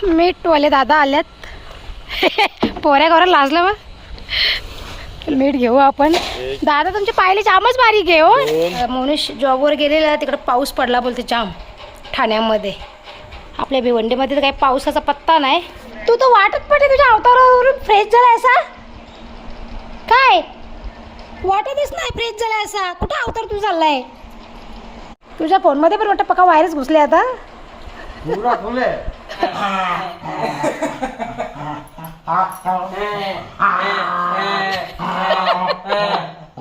मीठवाले दादा आल्यात पोऱ्या गौरा लाजलं मग मीठ घेऊ आपण. दादा तुमचे पायले जामच बारीक आहे हो. मोनिश जॉबवर गेलेला तिकडे पाऊस पडला बोलते जाम ठाण्यामध्ये. आपल्या भिवंडीमध्ये तर काही पावसाचा पत्ता नाही. तू तर वाटत पडे तुझ्या अवतारावरून फ्रेश झाला असा. काय वाटतच नाही फ्रेश झाला असा. कुठं अवतार तू चाललाय? तुझ्या फोनमध्ये पण वाटतं पक्का व्हायरस घुसले आता.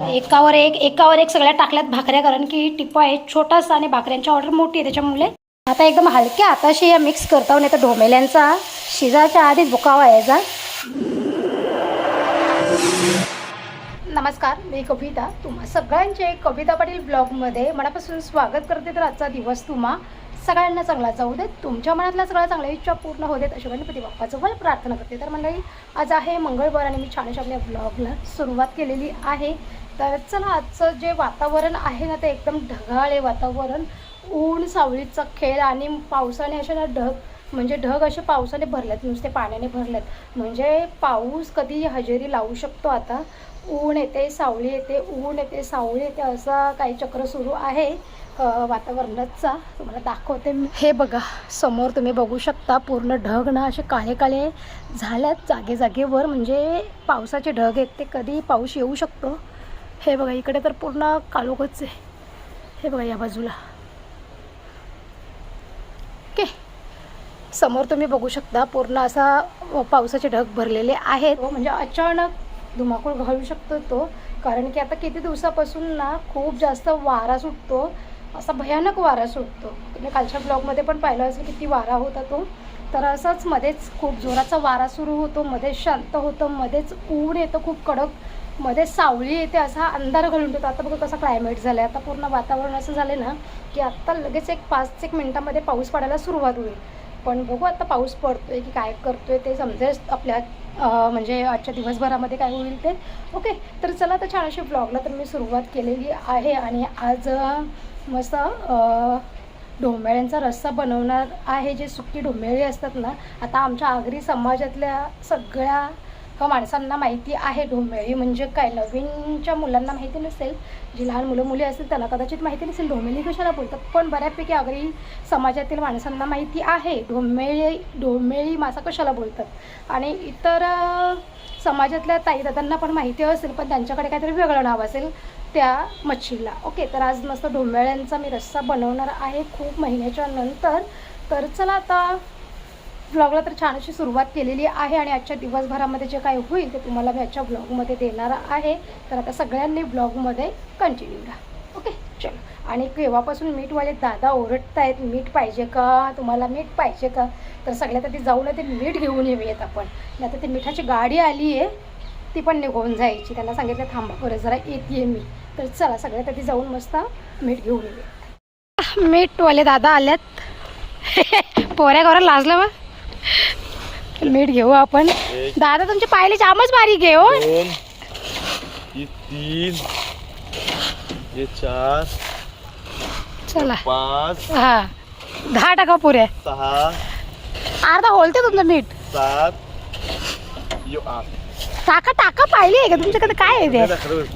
एकावर एक सगळ्या टाकल्यात भाकऱ्या, कारण की टिप्पा आहे छोटासा आणि भाकऱ्यांची ऑर्डर मोठी आहे त्याच्यामुळे आता एकदम हलक्या हाताशी या मिक्स करता. नाही तर ढोमेल्यांचा शिजाच्या आधीच बुकावा यायचा. नमस्कार, मी कविता. तुम्हा सगळ्यांचे कविता पाटील ब्लॉगमध्ये मनापासून स्वागत करते. तर आजचा दिवस तुम्हा सगळ्यांना चांगला जाऊ देत, तुमच्या मनातल्या सगळ्या चांगल्या इच्छा पूर्ण होऊ देत अशी गणपती बाप्पाचं मला प्रार्थना करते. तर मंडळी, आज आहे मंगळवार आणि मी छानशा आपल्या ब्लॉगला सुरुवात केलेली आहे. तर चला, आजचं जे वातावरण आहे ना ते एकदम ढगाळ आहे वातावरण. ऊन सावळीचा खेळ आणि पावसाने अशा ना ढग असे पावसाने भरलेत, नुसते पाण्याने भरलेत. म्हणजे पाऊस कधी हजेरी लावू शकतो. आता ऊन येते सावळी येते, ऊन येते सावळी येते, असा काही चक्र सुरू आहे वातावरणाचा. तुम्हाला दाखवते. हे बघा समोर तुम्ही बघू शकता पूर्ण ढग ना असे काळे काळे झाल्यात जागे जागेवर. म्हणजे पावसाचे ढग आहेत, ते कधी पाऊस येऊ शकतो. हे बघा इकडे तर पूर्ण काळोखच आहे. हे बघा या बाजूला ओके समोर तुम्ही बघू शकता पूर्ण असा पावसाचे ढग भरलेले आहेत. म्हणजे अचानक धुमाकूळ घालू शकतो तो, कारण की आता किती दिवसापासून ना खूप जास्त वारा सुटतो, असा भयानक वारा सुटतो. तुम्ही कालच्या ब्लॉगमध्ये पण पाहिलं असेल किती वारा होता तो. तर असंच मध्येच खूप जोराचा वारा सुरू होतो, मध्येच शांत होतं, मध्येच ऊन येतं खूप कडक, मध्येच सावळी येते, असा अंधार घालून देतो. आता बघा कसं क्लायमेट झालं आहे. आता पूर्ण वातावरण असं झालं ना की आत्ता लगेच 5-1 मिनिटामध्ये पाऊस पडायला सुरुवात होईल. पण बघू आता पाऊस पडतोय की काय करतोय ते समजेल आपल्या म्हणजे आजच्या दिवसभरामध्ये काय होईल ते. ओके, तर चला तर छान अशी ब्लॉगला तर मी सुरुवात केलेली आहे. आणि आज मस्त ढोमेळ्यांचा रस्सा बनवणार आहे. जे सुकी ढोमेळे असतात ना, आता आमच्या आगरी समाजातल्या सगळ्या माणसांना माहिती आहे ढोमेळी म्हणजे काय. नवीनच्या मुलांना माहिती नसेल, जी लहान मुलं मुली असतील त्यांना कदाचित माहिती नसेल ढोमेळी कशाला बोलतात, पण बऱ्यापैकी आगरी समाजातील माणसांना माहिती आहे ढोमेळी मासा कशाला बोलतात. आणि इतर समाजातल्या ताईदादांना पण माहिती असेल, पण त्यांच्याकडे काहीतरी वेगळं नाव असेल त्या मच्छीला. ओके, तर आज मस्त ढोमेळ्यांचा मी रस्सा बनवणार आहे खूप महिन्याच्या नंतर. तर चला आता ब्लॉगला तर छान अशी सुरुवात केलेली आहे. आणि आजच्या दिवसभरामध्ये जे काय होईल ते तुम्हाला मी आजच्या ब्लॉगमध्ये देणार आहे. तर आता सगळ्यांनी ब्लॉगमध्ये कंटिन्यू राहा. ओके चलो. आणि केव्हापासून मीठवाले दादा ओरडत आहेत, मीठ पाहिजे का तुम्हाला, मीठ पाहिजे का. तर सगळ्यात आधी जाऊन ते मीठ घेऊन येऊयात आपण. नाही तर ते मिठाची गाडी आली आहे, ती पण निघून जायची. त्यांना सांगितलं थांबा बरं जरा येते मी. तर चला सगळ्यात आधी जाऊन मस्त मीठ घेऊन येऊयात. मीठवाले दादा आल्यात पोऱ्या गौरा लाजलं मग मीठ घेऊ आपण. दादा तुमचे पायले जामच बारीक आहे हो. 2 3 4 चला 5 हा 10 टाका पुऱ्या. 6 अर्धा होलते तुमचं मीठ. 7 8 टाका टाका पाहिले आहे का तुमच्याकडे काय आहे ते.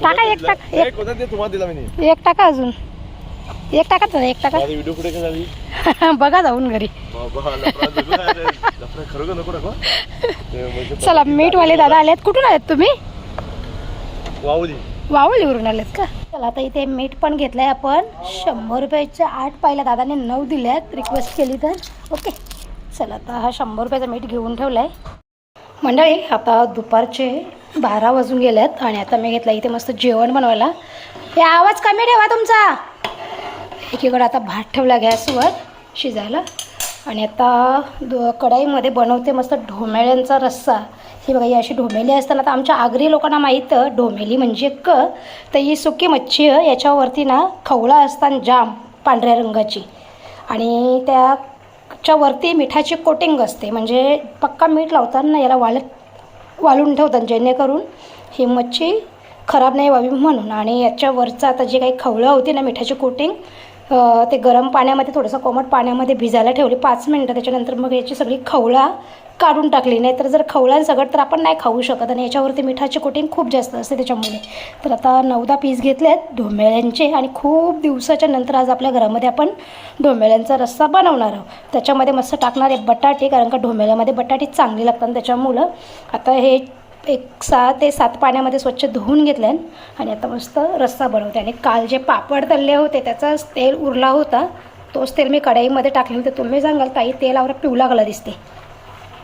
टाका एक टाका एक होता ते तुम्हाला दिला मी. एक टाका अजून एक टाका तर एक टाका. व्हिडिओ कुठे का झाली बघा जाऊन घरी. खरं नको नको. चला मीठवाले दादा आलेत. कुठून आलेत तुम्ही? वावलीवरून आलेत का. चला आता इथे मीठ पण घेतलंय आपण. 100 रुपयाच्या 8 पाहिल्या दादाने 9 दिल्यात रिक्वेस्ट केली तर. ओके चला आता हा 100 रुपयाचा मीठ घेऊन ठेवलाय. मंडळी आता दुपारचे 12 वाजून गेल्यात आणि आता मी घेतला इथे मस्त जेवण बनवायला. हे आवाज कमी ठेवा तुमचा. एकीकडे आता भात ठेवला गॅसवर शिजायला आणि आता कढाईमध्ये बनवते मस्त ढोमेळ्यांचा रस्सा. ही बघा ही अशी ढोमेली असताना आता आमच्या आगरी लोकांना माहीत ढोमेली म्हणजे तर ही सुकी मच्छी याच्यावरती ना खवळा असतात जाम पांढऱ्या रंगाची आणि त्याच्यावरती मिठाची कोटिंग असते. म्हणजे पक्का मीठ लावतात ना याला वाळून ठेवतात जेणेकरून ही मच्छी खराब नाही व्हावी म्हणून. आणि याच्यावरचं आता जे काही खवळं होती ना मिठाची कोटिंग ते गरम पाण्यामध्ये थोडंसं कोमट पाण्यामध्ये भिजायला ठेवली 5 मिनटं. त्याच्यानंतर मग याची सगळी खवळा काढून टाकली. नाही तर जर खवळा सगळं तर आपण नाही खाऊ शकत आणि याच्यावरती मिठाची कोटिंग खूप जास्त असते त्याच्यामुळे. तर आता 9-10 पीस घेतले आहेत ढोमेळ्यांचे आणि खूप दिवसाच्या नंतर आज आपल्या घरामध्ये आपण ढोमेळ्यांचा रस्सा बनवणार आहोत. त्याच्यामध्ये मस्त टाकणार आहे बटाटे, कारण का ढोमेळ्यामध्ये बटाटे चांगले लागतात त्याच्यामुळं. आता हे 6 ते 7 पाण्यामध्ये स्वच्छ धुवून घेतले आणि आता मस्त रस्सा बनवते. आणि काल जे पापड तळले होते त्याचाच तेल उरला होता, तोच तेल मी कढईमध्ये टाकले होते. तुम्ही सांगाल ताई तेलावर पिवळा कलर दिसते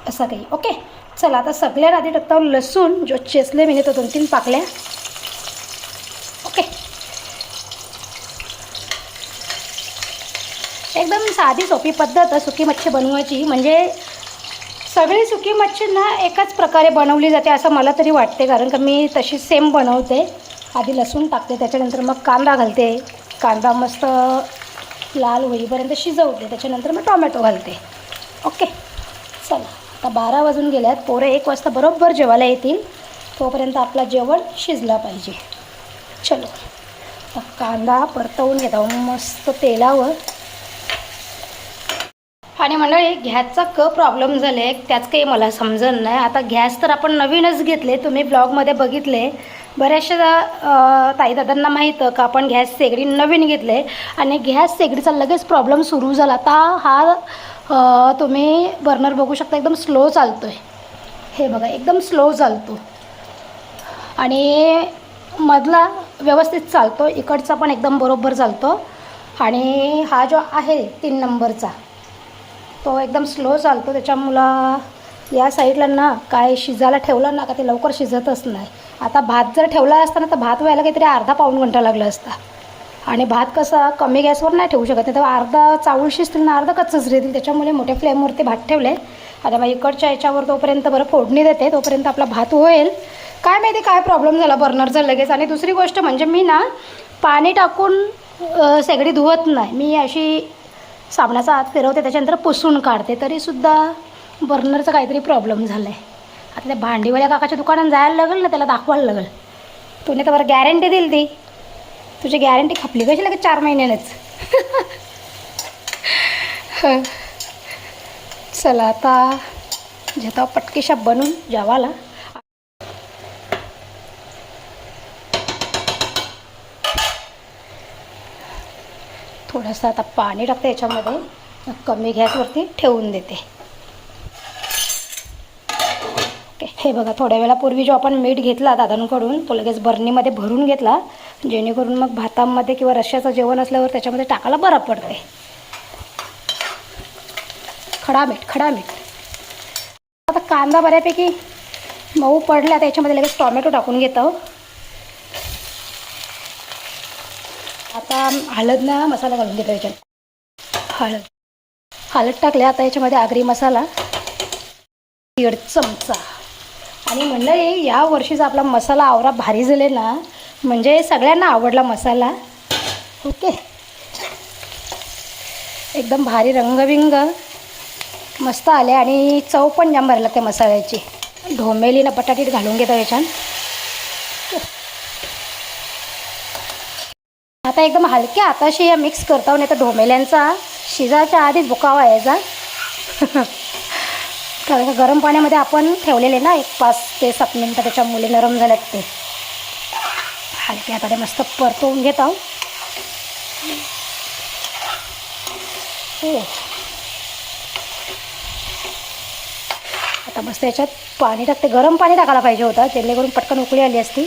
असं काही. ओके चला आता सगळ्यात आधी टाकतो लसूण, जो चेचले मी तो 2-3 पाकल्या. ओके एकदम साधी सोपी पद्धत सुकी मच्छी बनवायची. म्हणजे सगळी सुकी मच्छी ना एकाच प्रकारे बनवली जाते असं मला तरी वाटते, कारण का मी तशी सेम बनवते. आधी लसूण टाकते, त्याच्यानंतर मग कांदा घालते. कांदा मस्त लाल होईपर्यंत शिजवते, त्याच्यानंतर मग टोमॅटो घालते. ओके चला आता 12 वाजून गेल्यात. पोरं 1 वाजता बरोबर जेवायला येतील, तोपर्यंत आपला जेवण शिजला पाहिजे. चलो आता कांदा परतवून घेतो मस्त तेलावर. आणि मंडळी गॅसचा प्रॉब्लेम झाले आहे, त्याच काही मला समजत नाही. आता गॅस तर आपण नवीनच घेतले, तुम्ही ब्लॉगमध्ये बघितले. बऱ्याचशा ताईदादांना माहीत का आपण गॅस शेगडी नवीन घेतले आणि गॅस शेगडीचा लगेच प्रॉब्लेम सुरू झाला. आता हा तुम्ही बर्नर बघू शकता एकदम स्लो चालतो आहे. हे बघा एकदम स्लो चालतो आणि मधला व्यवस्थित चालतो, इकडचा पण एकदम बरोबर चालतो. आणि हा जो आहे 3 नंबरचा तो एकदम स्लो चालतो. त्याच्यामुळं या साईडला ना काय शिजायला ठेवलं ना का ते लवकर शिजतच नाही. आता भात जर ठेवला असता ना तर भात व्हायला काहीतरी अर्धा-पाऊण घंटा लागला असता. आणि भात कसा कमी गॅसवर नाही ठेवू शकत, तर अर्धा चावूल शिजतील ना अर्धा कच्चच राहतील. त्याच्यामुळे मोठ्या फ्लेमवरती भात ठेवले. आता मग इकडच्या याच्यावर तोपर्यंत बरं फोडणी देते, तोपर्यंत आपला भात होईल. काय माहिती काय प्रॉब्लेम झाला बर्नरचा लगेच. आणि दुसरी गोष्ट म्हणजे मी ना पाणी टाकून शेगडी धुवत नाही, मी अशी साबणाचा हात फिरवते त्याच्यानंतर पुसून काढते, तरीसुद्धा बर्नरचा काहीतरी प्रॉब्लेम झाला आहे. आता त्या भांडीवाल्या काकाच्या दुकानात जायला लागेल ना, त्याला दाखवायला लागेल. तुने तर बरं गॅरंटी दिली ती, तुझी गॅरंटी खपली कशी लगेच 4 महिन्यानेच. चला आता घेता पटकेशा बनून जेवायला. थोडंसं आता पाणी टाकते याच्यामध्ये, कमी गॅसवरती ठेवून देते. ओके हे बघा थोड्या वेळापूर्वी जो आपण मीठ घेतला दादांकडून तो लगेच बर्नीमध्ये भरून घेतला, जेणेकरून मग भातामध्ये किंवा रश्श्याचं जेवण असल्यावर त्याच्यामध्ये टाकायला बरं पडते. खडा मीठ. आता कांदा बऱ्यापैकी मऊ पडला, त्याच्यामध्ये लगेच टोमॅटो टाकून घेतो. आता हळद ना मसाला घालून घेतो याच्यात. हळद टाकले. आता याच्यामध्ये आगरी मसाला 1.5 चमचा. आणि म्हणलं या वर्षीचा आपला मसाला आवरा भारी झाले ना, म्हणजे सगळ्यांना आवडला मसाला. ओके एकदम भारी रंगबिंग मस्त आले आणि चव पण जाम भरला त्या मसाल्याची. ढोमेली ना बटाटे घालून घेतो याच्यात. आता एकदम हलक्या हाताशी या मिक्स करता, नाही तर ढोमेल्यांचा शिजायच्या आधीच बुकावा यायचा. कारण का गरम पाण्यामध्ये आपण ठेवलेले ना 5 ते 7 मिनटं, त्याच्यामुळे नरम झाल्यात ते. हलक्या हाताने मस्त परतवून घेत आहो. आता मस्त याच्यात पाणी टाकते. गरम पाणी टाकायला पाहिजे होतं, जेणेकरून पटकन उकळी आली असती.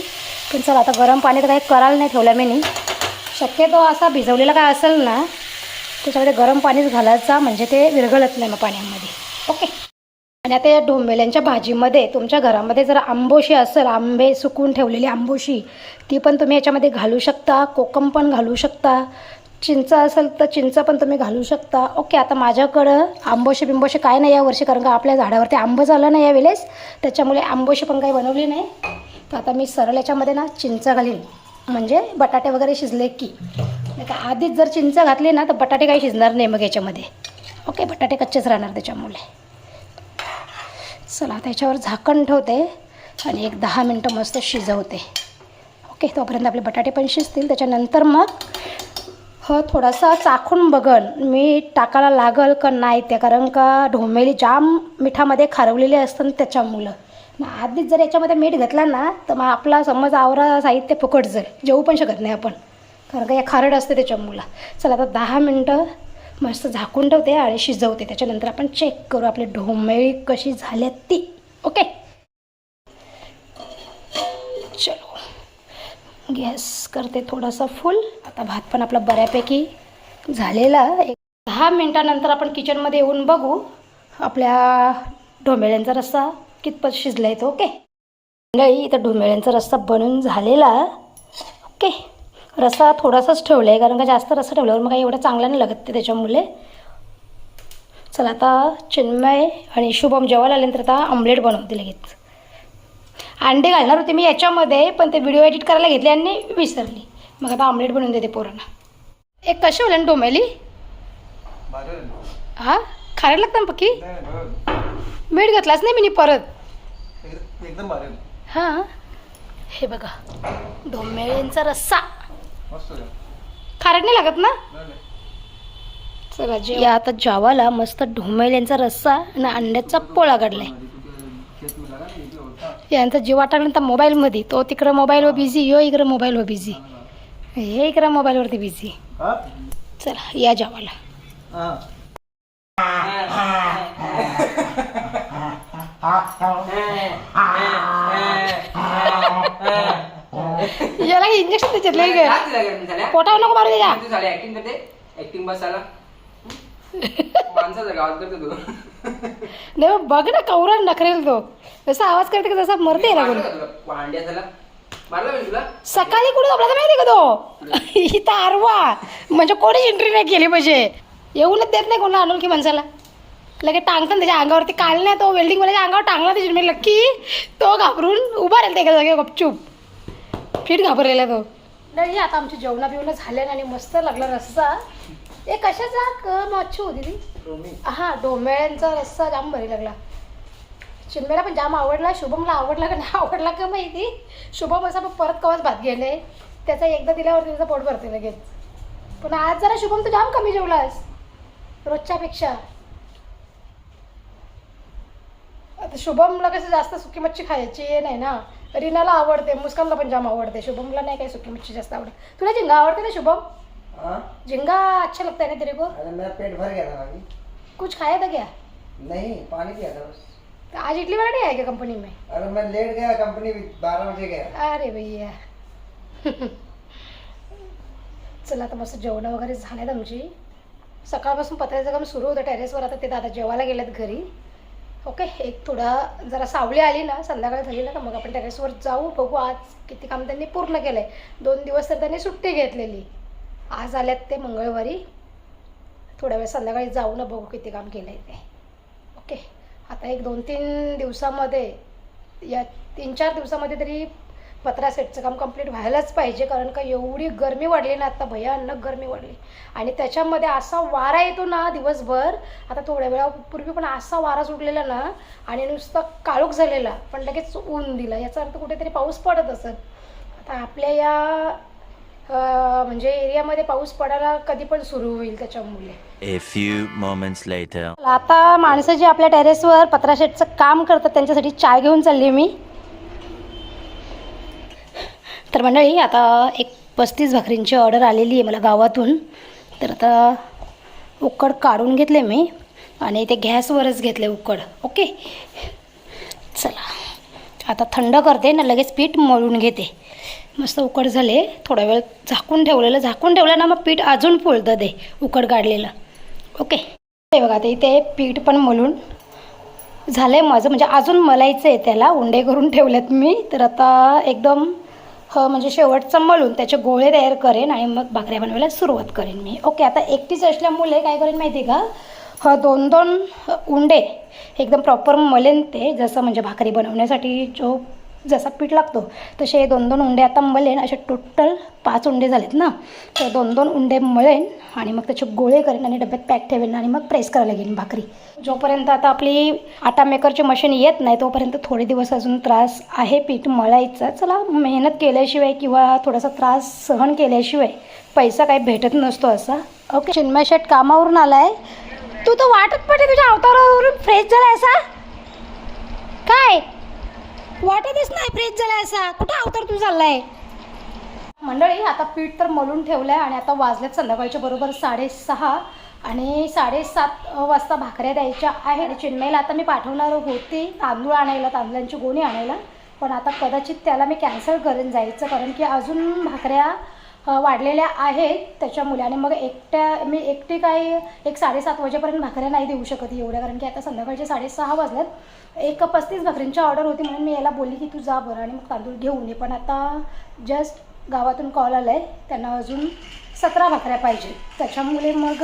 पण चला आता गरम पाणी तर काही करायला नाही ठेवलं मी. शक्यतो असा भिजवलेला काय असेल ना त्याच्यामध्ये गरम पाणीच घालायचा, म्हणजे ते विरघळत नाही मग पाण्यामध्ये. ओके आणि आता या ढोंबेल्यांच्या भाजीमध्ये तुमच्या घरामध्ये जर आंबोशी असेल, आंबे सुकून ठेवलेली आंबोशी, ती पण तुम्ही याच्यामध्ये घालू शकता. कोकम पण घालू शकता. चिंच असेल तर चिंच पण तुम्ही घालू शकता. ओके आता माझ्याकडं आंबोशी बिंबोशी काय नाही यावर्षी, कारण का आपल्या झाडावरती आंबं झालं नाही यावेळेस, त्याच्यामुळे आंबोशी पण काही बनवली नाही. तर आता मी सरळ याच्यामध्ये ना चिंच घालीन, म्हणजे बटाटे वगैरे शिजले की. नाही का आधीच जर चिंच घातली ना तर बटाटे काही शिजणार नाही मग याच्यामध्ये. ओके बटाटे कच्चेच राहणार त्याच्यामुळे. चला त्याच्यावर झाकण ठेवते आणि 10 मिनटं मस्त शिजवते. ओके तोपर्यंत आपले बटाटे पण शिजतील. त्याच्यानंतर मग थोडासा चाखून बघन मी टाकायला लागल का नाही ते, कारण का ढोमेली जाम मिठामध्ये खारवलेली असतं त्याच्यामुळं. मग आधीच जर याच्यामध्ये मीठ घातला ना तर मग आपला समज आवरा साहित्य फुकट जाईल, जेवू पण शकत नाही आपण, कारण का या खारड असते त्याच्यामुळं. चला आता 10 मिनटं मस्त झाकून ठेवते आणि शिजवते, त्याच्यानंतर आपण चेक करू आपली ढोमेळी कशी झाली ती. ओके चलो गॅस करते थोडासा फुल. आता भात पण आपला बऱ्यापैकी झालेला. 10 मिनटानंतर आपण किचनमध्ये येऊन बघू आपल्या ढोमेळ्यांचा रस्सा कितपत शिजला आहे तो. ओके इथं ढोमेळ्यांचा रस्सा बनून झालेला. ओके रस्सा थोडासाच ठेवला आहे, कारण का जास्त रस्सा ठेवल्यावर मग काही एवढं चांगलं नाही लागत ते त्याच्यामुळे. चला आता चिन्मय आणि शुभम जेवायला आल्यानंतर आता ऑमलेट बनवते लगेच. अंडे घालणार होते मी याच्यामध्ये, पण ते व्हिडिओ एडिट करायला घेतले आणि विसरली. मग आता ऑमलेट बनवून देते पोरांना. एक कशी होईल ना डोमेली? हां खायला लागतं ना पक्की. मीठ घातलाच नाही मी परत एकदम भारी. हां हे बघा ढोमेळ्यांचा रस्सा खारट नाही लागत ना. चला या आता जेवायला मस्त ढोमेळ्यांचा रस्सा आणि अंड्याचा पोळा काढलाय. यांचा जीव टाकला तर मोबाईलमध्ये, तो तिकडं मोबाईलवर बिझी, यो इकडं मोबाईलवर बिझी, हे इकडं मोबाईलवरती बिझी. चला या जेवायला. याला इंजेक्शन त्याच्यातलं पोटावर नको मारू त्याच्या. ऍक्टिंग बसायला माणसाचा गावात करतो तू. नाही बघ ना कवरा नखरेल तो, जसा आवाज करते का जसा मरते ना कोणी. सकाळी कुठे झोपला तर माहिती का तो इथं आरवा, म्हणजे कोणीच एंट्री नाही केली पाहिजे. येऊनच देत नाही कोणाला अनोळखी माणसाला. लगे टांगतात त्याच्या अंगावरती. काल नाही तो वेल्डिंगवाल्याच्या अंगावर टांगला त्याची मी लक्की, तो घाबरून उभा राहिला त्या जागे गपचूप, फिट घाबरलेला तो. नाही आता आमची जेवणा बिवणं झाल्या आणि मस्त लागला रस्सा. ए कशाचा मच्छी होती ती? हां ढोमेळ्यांचा रस्सा जाम भारी लागला. चिन्मेला पण जाम आवडला. शुभमला आवडला का नाही आवडला का माहिती. शुभम असा परत कवाच भात गेले, त्याचा एकदा दिल्यावरती त्याचं पोट भरते लगेच. पण आज जरा शुभम तू जाम कमी जेवलास रोजच्यापेक्षा. आता शुभमला कसं जास्त सुकी मच्छी खायची नाही ना. रीनाला आवडते, मुस्कानला पण जाम आवडते, शुभमला नाही काही सुकी मच्छी जास्त आवडते. तुला झिंगा आवडते ना शुभम? झिंगा अच्छा लगता है ना तेरे को? अरे मेरा पेट भर गया था अभी. कुछ खाया था क्या? नहीं पानी पिया था बस. तो आज इडली वाला नहीं आया क्या कंपनी में? अरे मैं लेट गया, कंपनी 12 बजे गया. अरे भैया चला आता मस्त जेवण वगैरे झाल्यात आमची. सकाळपासून पत्र्याचं काम सुरू होतं टेरेसवर. आता ते दादा जेवायला गेलेत घरी. ओके एक थोडा जरा सावली आली ना संध्याकाळ झाली ना का मग आपण टेरेसवर जाऊ, बघू आज किती काम त्यांनी पूर्ण केलं आहे. 2 दिवस तर त्यांनी सुट्टी घेतलेली, आज आल्यात ते मंगळवारी. थोड्या वेळ संध्याकाळी जाऊ ना बघू किती काम केलं आहे ते. ओके आता एक 2-3 दिवसामध्ये, या 3-4 दिवसामध्ये तरी पत्रा सेटचं काम कंप्लीट व्हायलाच पाहिजे, कारण का एवढी गरमी वाढली ना आता, भयानक गरमी वाढली. आणि त्याच्यामध्ये असा वारा येतो ना दिवसभर. आता थोड्या वेळापूर्वी पण असा वारा सुटलेला ना आणि नुसतं काळोख झालेला, पण लगेच ऊन दिला. याचा अर्थ कुठेतरी पाऊस पडत असेल. आता आपल्या या म्हणजे एरियामध्ये पाऊस पडायला कधी पण सुरू होईल त्याच्यामुळे. A few moments later. आता माणसं जी आपल्या टेरेसवर पत्रा शेडचं काम करतात त्यांच्यासाठी चाय घेऊन चालली मी. तर मंडळी आता एक 35 भाकरींची ऑर्डर आलेली आहे मला गावातून. तर आता उकड काढून घेतले मी आणि ते गॅसवरच घेतले उकड. ओके चला आता थंड करते ना लगेच पीठ मळून घेते. मस्त उकड झाले, थोडा वेळ झाकून ठेवलं ना मग पीठ अजून फुलतं ते उकड काढलेलं. ओके हे बघा ते इथे पीठ पण मळून झालं आहे माझं, म्हणजे अजून मलायचं आहे त्याला. उंडे करून ठेवलेत मी. तर आता एकदम म्हणजे शेवटचं मळून त्याचे गोळे तयार करेन आणि मग भाकऱ्या बनवायला सुरुवात करेन मी. ओके आता एकटीच असल्यामुळे काय करेन माहिती आहे का, 2-2 उंडे एकदम प्रॉपर मळेन ते, जसं म्हणजे भाकरी बनवण्यासाठी जो जसा पीठ लागतो तसे 2-2 उंडे आता मळेन. असे टोटल 5 उंडे झालेत ना, तर 2-2 उंडे मळेन आणि मग त्याचे गोळे करेन आणि डब्यात पॅक ठेवेन आणि मग प्रेस करायला घेईन भाकरी. जोपर्यंत आता आपली आटा मेकरची मशीन येत नाही तोपर्यंत थोडे दिवस अजून त्रास आहे पीठ मळायचा. चला, मेहनत केल्याशिवाय किंवा थोडासा त्रास सहन केल्याशिवाय पैसा काही भेटत नसतो असा. ओके, चिन्मय शेट कामावरून आला आहे. तू तर वाटत पडते तुझ्या अवतारावरून फ्रेश झाला असा. काय वाटतच नाही फ्रेश झाला असा. कुठं अवतार तू चाललाय? मंडळी, आता पीठ तर मळून ठेवलं आहे आणि आता वाजल्यात संध्याकाळच्या बरोबर 6:30 आणि 7:30 वाजता भाकऱ्या द्यायच्या आहेत. चिन्मयला आता मी पाठवणार होती तांदूळ आणायला, तांदळांची गोणी आणायला, पण आता कदाचित त्याला मी कॅन्सल करून जायचं, कारण की अजून भाकऱ्या वाढलेल्या आहेत त्याच्यामुळे. आणि मग मी एकटी काही 1-7:30 वाजेपर्यंत भाकऱ्या नाही देऊ शकत एवढ्या, कारण की आता संध्याकाळचे 6:30 वाजल्यात. 35 भाकरींची ऑर्डर होती म्हणून मी याला बोलली की तू जा बरं आणि मग तांदूळ घेऊन ये. पण आता जस्ट गावातून कॉल आला आहे, त्यांना अजून 17 भाकऱ्या पाहिजे. त्याच्यामुळे मग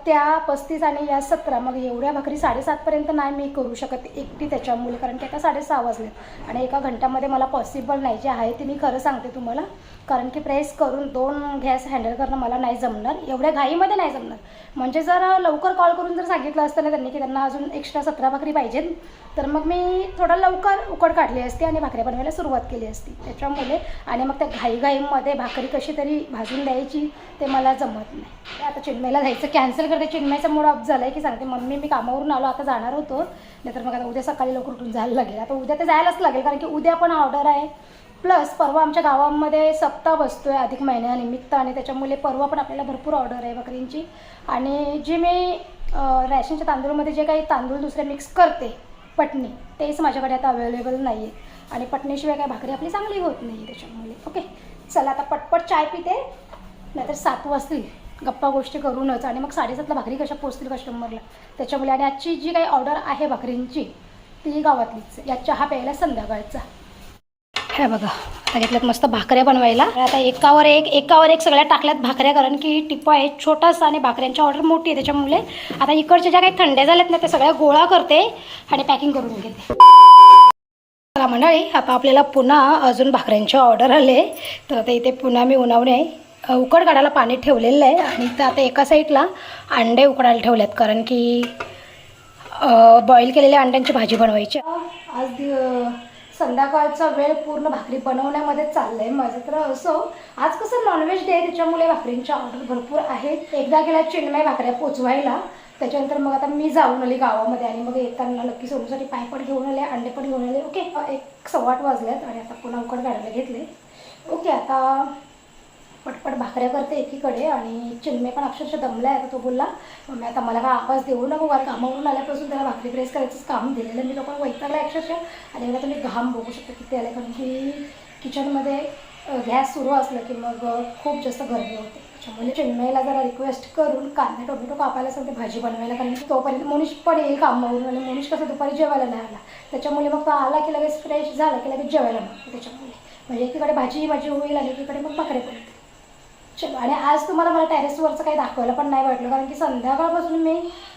त्या 35 आणि या 17, मग एवढ्या भाकरी 7:30पर्यंत नाही मी करू शकत एकटी त्याच्यामुळे, कारण की आता 6:30 वाजलेत आणि एका घंट्यामध्ये मला पॉसिबल नाही. जे आहे ते मी खरं सांगते तुम्हाला, कारण की प्रेस करून 2 गॅस हँडल करणं मला नाही जमणार, एवढ्या घाईमध्ये नाही जमणार. म्हणजे जर लवकर कॉल करून जर सांगितलं असतं ना त्यांनी की त्यांना अजून एक्स्ट्रा 17 भाकरी पाहिजेत, तर मग मी थोडं लवकर उकड काढली असती आणि भाकऱ्या बनवायला सुरुवात केली असती त्याच्यामुळे. आणि मग त्या घाईघाईमध्ये भाकरी कशी तरी भाजून द्यायची ते मला जमत नाही. आता चिन्मयला जायचं कॅन्सल करते. चिन्मयचा मूड ऑफ झाला आहे की सांगते मम्मी मी कामावरून आलो, आता जाणार होतो, नाहीतर मग आता उद्या सकाळी लवकर उठून जायला लागेल. आता उद्या ते जायलाच लागेल, कारण की उद्या पण ऑर्डर आहे. प्लस परवा आमच्या गावामध्ये सप्ताह बसतो आहे अधिक महिन्यानिमित्त आणि त्याच्यामुळे परवा पण आपल्याला भरपूर ऑर्डर आहे भाकरींची. आणि जी मी रॅशनच्या तांदूळमध्ये जे काही तांदूळ दुसरे मिक्स करते पटणी, तेच माझ्याकडे आता अवेलेबल नाही आहे आणि पटणीशिवाय काय भाकरी आपली चांगली होत नाही त्याच्यामुळे. ओके, चला आता पटपट चाय पिते, नाहीतर 7 वाजतील गप्पा गोष्टी करूनच आणि मग 7:30ला भाकरी कशा पोचतील कस्टमरला त्याच्यामुळे. आणि आजची जी काही ऑर्डर आहे भाकरींची ती गावातलीच. या चहा प्यायला संध्याकाळचा. हे बघा, आता घेतल्यात मस्त भाकऱ्या बनवायला. आता एकावर एक सगळ्या टाकल्यात भाकऱ्या, कारण की टिप्पा आहे छोटासा आणि भाकऱ्यांची ऑर्डर मोठी आहे त्याच्यामुळे. आता इकडच्या ज्या काही थंड्या झाल्यात ना त्या सगळ्या गोळा करते आणि पॅकिंग करून घेते. मंडळी, आता आपल्याला पुन्हा अजून भाकऱ्यांची ऑर्डर आले, तर आता इथे पुन्हा मी उन्हावणे उकड काढायला पाणी ठेवलेलं आहे आणि तर आता एका साईडला अंडे उकडायला ठेवल्यात, कारण की बॉईल केलेल्या अंड्यांची भाजी बनवायची. आज संध्याकाळचा वेळ पूर्ण भाकरी बनवण्यामध्ये चाललं आहे माझं. तर असं आज कसं नॉनव्हेज डे आहे त्याच्यामुळे भाकरींच्या ऑर्डर भरपूर आहेत. एकदा गेला चिन्मय भाकऱ्या पोचवायला, त्याच्यानंतर मग आता मी जाऊन आली गावामध्ये आणि मग येताना नक्की सोडूसाठी पाय पण घेऊन आले, अंडे पण घेऊन आले. ओके, 1:15 वाजल्यात आणि आता पुन्हा उकड काढायला घेतले. ओके, आता पटपट भाकऱ्या करते एकीकडे आणि चिन्मय पण अक्षरशः दमला आहे. आता तो बोलला मम्मी आता मला काय आवाज देऊ नको, कारण कामावरून आल्यापासून त्याला भाकरी प्रेस करायचंच काम दिलेलं मी लोकांना वैतागला अक्षरशः. आणि एवढा तुम्ही घाम बघू शकता किती आले, कारण की किचनमध्ये गॅस सुरू असलं की मग खूप जास्त गरमी होते. त्याच्यामुळे चिन्मयला जरा रिक्वेस्ट करून कांदे टोमॅटो कापायला सांगते भाजी बनवायला, कारण की तोपर्यंत मोनिश पण येईल कामावरून आणि मोनिश कसं दुपारी जेवायला नाही आला, त्याच्यामुळे मग तो आला की लगेच फ्रेश झाला की लगेच जेवायला मागतो. त्याच्यामुळे म्हणजे एकीकडे भाजी होईल आणि एकीकडे मग भाकरी पण येते. चलो, आणि आज तुम्हाला मला टेरेसवरचं काही दाखवायला पण नाही वाटलं, कारण की संध्याकाळपासून मी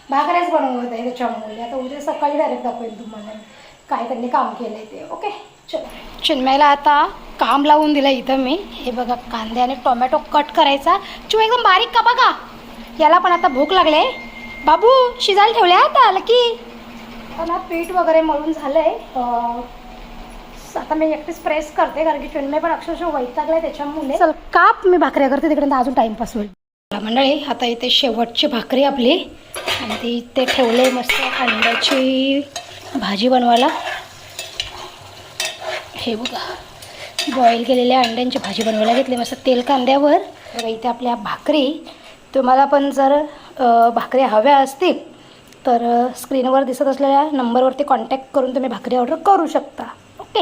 भाकऱ्याच बनवत आहे त्याच्यामुळे. आता उद्या सकाळी डायरेक्ट दाखवेल तुम्हाला काय त्यांनी काम केलं आहे ते. ओके, चलो. चिन्मयला आता काम लावून दिलं इथं मी. हे बघा, कांदे आणि टोमॅटो कट करायचा. चिव एकदम बारीक कापा का. याला पण आता भूक लागले. बाबू शिजायला ठेवले आता आलं की. आता ना पीठ वगैरे मळून झालं आहे. आता मी एकटीच प्रेस करते, कारण की चिन्मय पण अक्षरशः वैतागलाय त्याच्यामुळे. चल काप, मी भाकऱ्या करते, तिकडे अजून टाईमपास होईल. मंडळी, आता इथे शेवटची भाकरी आपली आणि ती इथे ठेवले मस्त अंड्याची भाजी बनवायला. हे बघा, बॉईल केलेल्या अंड्यांची भाजी बनवायला घेतली मस्त तेल कांद्यावर. बघा इथे आपल्या भाकरी. तुम्हाला पण जर भाकरी हव्या असतील तर स्क्रीनवर दिसत असलेल्या नंबरवरती कॉन्टॅक्ट करून तुम्ही भाकरी ऑर्डर करू शकता. ओके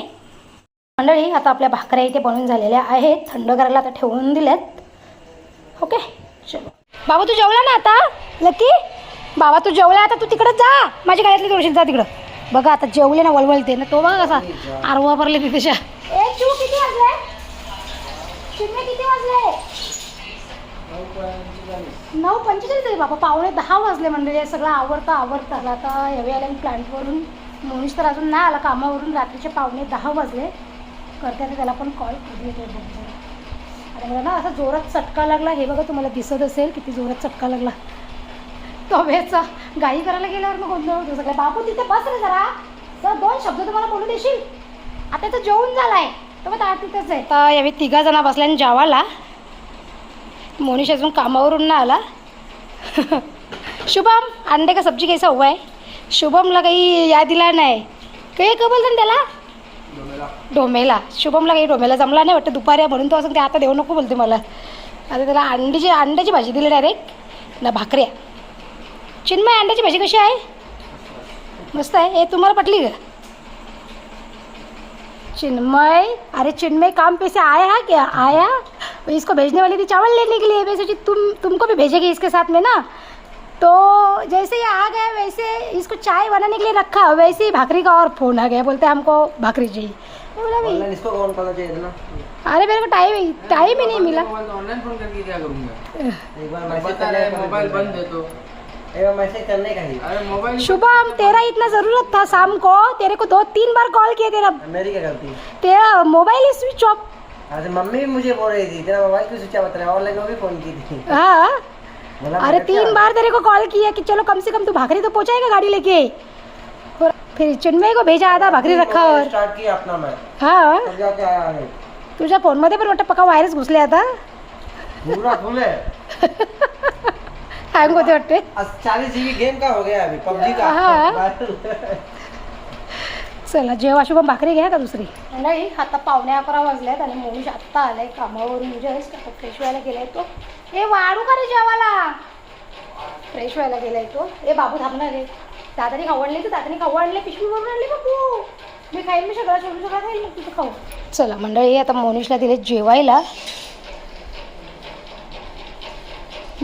मंडळी, आता आपल्या भाकऱ्या इथे बनवून झालेल्या आहेत, थंड करायला आता ठेवून दिल्यात. ओके, चलो. बाबा तू जेवला ना आता. लकी बाबा तू जेवला आता, तू तिकडं जा, माझ्या गळ्यातली थोडीशी जा तिकडं. बघा आता जेवले ना, वळवळते ना तो. बघा कसा आरवा भरले तिथेच्या. किती वाजले चिन्मय, किती वाजले? 9:45 बाबा, 9:45 वाजले मंडळी. सगळं आवरता आता यावे आल्या प्लांटवरून मोनिश तर अजून नाही आला कामावरून. रात्रीचे 9:45 वाजले. करते आता त्याला पण कॉल. कधी येतो बघ. आणि मला ना असा जोरात चटका लागला. हे बघा तुम्हाला दिसत असेल किती जोरात चटका लागला. तव्याचा गाई करायला गेल्यावर मग गोंधळ होतो सगळं. बापू तिथे बस रे जरा. सर 2 शब्द तुम्हाला बोलू देशील. आता तर जेवून झालाय तर मग तिथंच आहे. आता यावेळी 3 जण बसल्याने जेवायला. मोनिश अजून कामावरून ना आला. शुभम अंडे का सब्जी कैसा हुआ है. शुभमला काही याद दिला नाही. काही का बोलतं त्याला डोमेला. शुभमला काही डोमेला जमला नाही वाटतं दुपारी म्हणून तो असं ते आता देऊ नको बोलते मला. आता त्याला अंड्याची भाजी दिली डायरेक्ट ना भाकऱ्या. चिन्मय अंड्याची भाजी कशी आहे. मस्त आहे. हे तुम्हाला पटली का चिन्मय. अरे चिन्मय काम पे से आया है क्या. आया इसको भेजने वाली थी चावल लेने के लिए. वैसे तुमको भी भेजेगी इसके साथ में ना. तो जैसे ये आ गया वैसे इसको चाय बनाने के लिए रखा. वैसे ही भाकरी का और फ़ोन आ गया. बोलते हमको भाकरी चाहिए. बोला भाई इसको कौन करना चाहिए था ना. अरे मेरे को टाइम ही नहीं मिला. ऑनलाइन फोन करके क्या करूंगा. एक बार मैसेज बता रहे मोबाइल बंद है तो. एक बार मैसेज करने का ही. अरे मोबाइल शुभम तेरा इतना ज़रूरत था शाम को. तेरे को 2-3 बार कॉल किया. मेरी क्या गलती. तेरा मोबाइल ही स्विच ऑफ. अरे मम्मी भी मुझे बोल रही थी तेरा मोबाइल क्यों स्विच ऑफ बता रहा है. ऑनलाइन वो भी फोन की थी. हाँ बोला अरे मैं क्या 3 बार तेरे को कॉल किया कि चलो कम से कम तू भाकरी तो पहुंचाएगा गाड़ी लेके. और फिर चिन्मय को भेजा आधा भाकरी रखा. और स्टार्ट किया अपना मैं. हाँ तब जाके आया है. तुझ्या फोनमध्ये पण वाटतं पक्का व्हायरस घुसले आता. पूरा फुल है. हँग होते वाटते. 40 GB गेम का हो गया अभी पबजी का. हाँ. चला जेव्हा शुभम भाकरी घ्या का दुसरी. नाही आता 11:15 वाजल्यात आणि मोनिश आत्ता आलाय कामावरून. जस्ट आता फ्रेश व्हायला गेलाय तो. हे वाढू का रे जेवायला. फ्रेश व्हायला गेलाय तो. हे बाबू थांबणार रे. दादाने खाऊ आणले तर दादाने खाऊ आणले. पिशवी भरून आणली बाबू. मी खाईन. मी सगळं खाईन. मग तिथं खाऊ. चला मंडळी आता मोनिशला दिले जेवायला.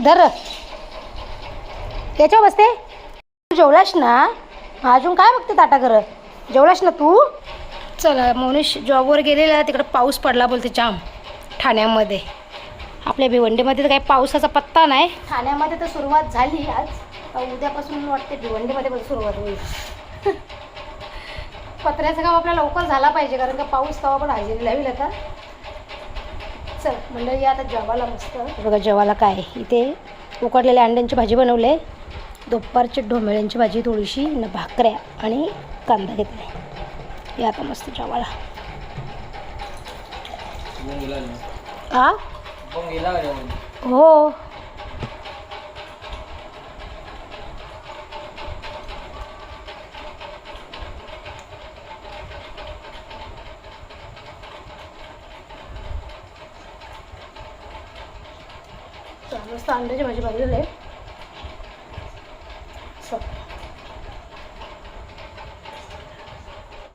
धर त्याच्यावर बसते. तू जेवलास ना. अजून काय बघते ताटा करत. जेवलास ना तू. चला मोनिश जॉबवर गेलेला. तिकडं पाऊस पडला बोलते जाम ठाण्यामध्ये. आपल्या भिवंडीमध्ये तर काही पावसाचा पत्ता नाही. ठाण्यामध्ये तर सुरुवात झाली आज. उद्यापासून वाटते भिवंडीमध्ये पण सुरुवात होईल. पत्र्याचं काम आपल्याला लवकर झाला पाहिजे कारण का पाऊस तवा पण हजेरी लावेल आता. चल मंडळी आता जेवायला मस्त. बघा जेवायला काय इथे उकडलेल्या अंड्यांची भाजी बनवले. दुपारची ढोमेळ्यांची भाजी थोडीशी न भाकऱ्या आणि कांदा घेतला. हे आता मस्त जेवायला. आ हो मस्त अंड्याची भाजी बनवलेली आहे.